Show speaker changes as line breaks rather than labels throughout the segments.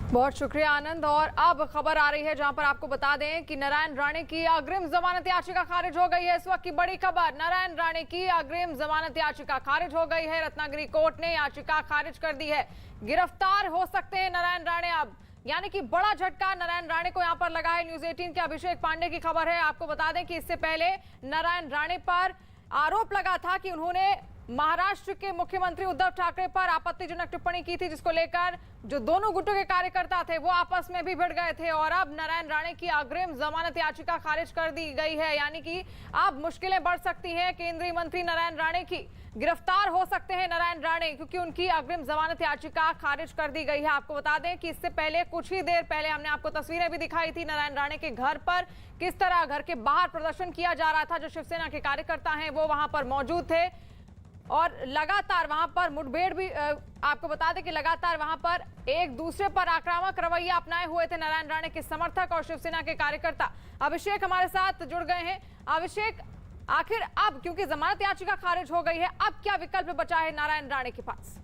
बहुत शुक्रिया आनंद। और अब खबर आ रही है जहां पर आपको बता दें कि नारायण राणे की अग्रिम जमानत याचिका खारिज हो गई है। इस वक्त की बड़ी खबर, नारायण राणे की अग्रिम जमानत याचिका खारिज हो गई है। रत्नागिरी कोर्ट ने याचिका खारिज कर दी है। गिरफ्तार हो सकते हैं नारायण राणे अब, यानी कि बड़ा झटका नारायण राणे को यहां पर लगा है। न्यूज 18 के अभिषेक पांडे की खबर है। आपको बता दें कि इससे पहले नारायण राणे पर आरोप लगा था कि उन्होंने महाराष्ट्र के मुख्यमंत्री उद्धव ठाकरे पर आपत्तिजनक टिप्पणी की थी, जिसको लेकर जो दोनों गुटों के कार्यकर्ता थे वो आपस में भी भिड़ गए थे। और अब नारायण राणे की अग्रिम जमानत याचिका खारिज कर दी गई है, यानी कि अब मुश्किलें बढ़ सकती हैं केंद्रीय मंत्री नारायण राणे की। गिरफ्तार हो सकते हैं नारायण राणे, क्योंकि उनकी अग्रिम जमानत याचिका खारिज कर दी गई है। आपको बता दें कि इससे पहले कुछ ही देर पहले हमने आपको तस्वीरें भी दिखाई थी नारायण राणे के घर पर, किस तरह घर के बाहर प्रदर्शन किया जा रहा था। जो शिवसेना के कार्यकर्ता हैं वो वहां पर मौजूद थे और लगातार वहां पर मुठभेड़ भी, आपको बता दें कि लगातार वहां पर एक दूसरे पर आक्रामक रवैया अपनाए हुए थे नारायण राणे के समर्थक और शिवसेना के कार्यकर्ता। अभिषेक हमारे साथ जुड़ गए हैं। अभिषेक, आखिर अब क्योंकि जमानत याचिका खारिज हो गई है, अब क्या विकल्प बचा है नारायण राणे के पास?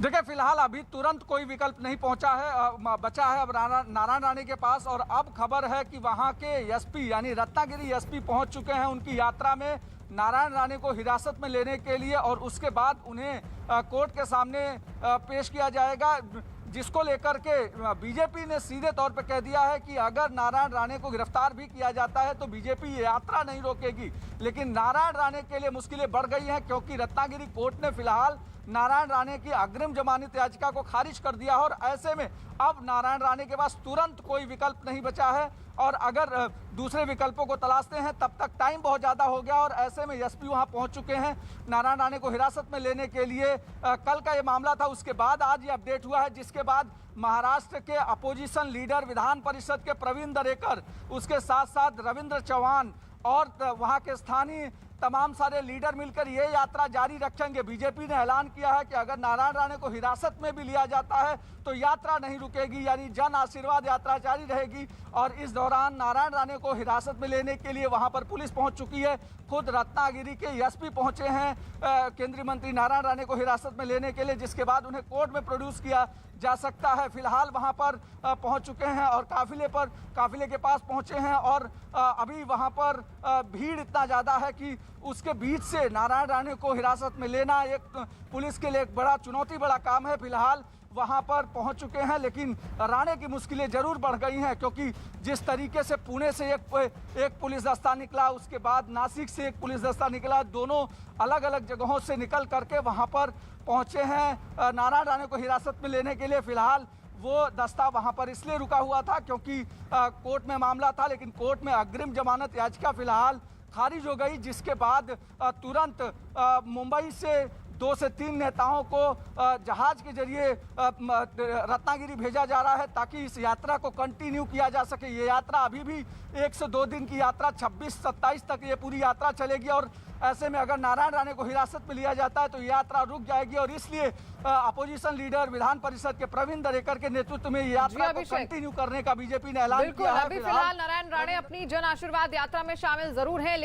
देखिए, फिलहाल अभी तुरंत कोई विकल्प नहीं बचा है अब नारायण राणे के पास। और अब खबर है कि वहां के एसपी यानी रत्नागिरी एसपी पहुंच चुके हैं उनकी यात्रा में नारायण राणे को हिरासत में लेने के लिए, और उसके बाद उन्हें कोर्ट के सामने पेश किया जाएगा, जिसको लेकर के बीजेपी ने सीधे तौर पर कह दिया है कि अगर नारायण राणे को गिरफ्तार भी किया जाता है तो बीजेपी ये यात्रा नहीं रोकेगी। लेकिन नारायण राणे के लिए मुश्किलें बढ़ गई हैं, क्योंकि रत्नागिरी कोर्ट ने फिलहाल नारायण राणे की अग्रिम जमानत याचिका को खारिज कर दिया है। और ऐसे में अब नारायण राणे के पास तुरंत कोई विकल्प नहीं बचा है, और अगर दूसरे विकल्पों को तलाशते हैं तब तक टाइम बहुत ज़्यादा हो गया। और ऐसे में एसपी वहां पहुंच चुके हैं नारायण राणे को हिरासत में लेने के लिए। कल का ये मामला था, उसके बाद आज ये अपडेट हुआ है, जिसके बाद महाराष्ट्र के अपोजिशन लीडर विधान परिषद के प्रवीण दरेकर, उसके साथ साथ रविंद्र चौहान और वहां के स्थानीय तमाम सारे लीडर मिलकर ये यात्रा जारी रखेंगे। बीजेपी ने ऐलान किया है कि अगर नारायण राणे को हिरासत में भी लिया जाता है तो यात्रा नहीं रुकेगी, यानी जन आशीर्वाद यात्रा जारी रहेगी। और इस दौरान नारायण राणे को हिरासत में लेने के लिए वहां पर पुलिस पहुंच चुकी है। खुद रत्नागिरी के एसपी पहुंचे हैं केंद्रीय मंत्री नारायण राणे को हिरासत में लेने के लिए, जिसके बाद उन्हें कोर्ट में प्रोड्यूस किया जा सकता है। फिलहाल वहां पर पहुंच चुके हैं और काफिले के पास पहुंचे हैं। और अभी वहां पर भीड़ इतना ज़्यादा है कि उसके बीच से नारायण राणे को हिरासत में लेना एक पुलिस के लिए एक बड़ा चुनौती, बड़ा काम है। फिलहाल वहां पर पहुंच चुके हैं, लेकिन राणे की मुश्किलें जरूर बढ़ गई हैं, क्योंकि जिस तरीके से पुणे से एक पुलिस दस्ता निकला, उसके बाद नासिक से एक पुलिस दस्ता निकला, दोनों अलग अलग जगहों से निकल करके वहां पर पहुंचे हैं नारायण राणे को हिरासत में लेने के लिए। फिलहाल वो दस्ता वहां पर इसलिए रुका हुआ था क्योंकि कोर्ट में मामला था, लेकिन कोर्ट में अग्रिम जमानत याचिका फिलहाल खारिज हो गई, जिसके बाद तुरंत मुंबई से 2 से 3 नेताओं को जहाज के जरिए रत्नागिरी भेजा जा रहा है, ताकि इस यात्रा को कंटिन्यू किया जा सके। ये यात्रा अभी भी 1 से 2 दिन की यात्रा, 26-27 तक ये पूरी यात्रा चलेगी। और ऐसे में अगर नारायण राणे को हिरासत में लिया जाता है तो यात्रा रुक जाएगी, और इसलिए अपोजिशन लीडर विधान परिषद के प्रवीण दरेकर के नेतृत्व में यात्रा को कंटिन्यू करने का बीजेपी ने ऐलान किया है।
अभी फिलहाल नारायण राणे अपनी जन आशीर्वाद यात्रा में शामिल जरूर है।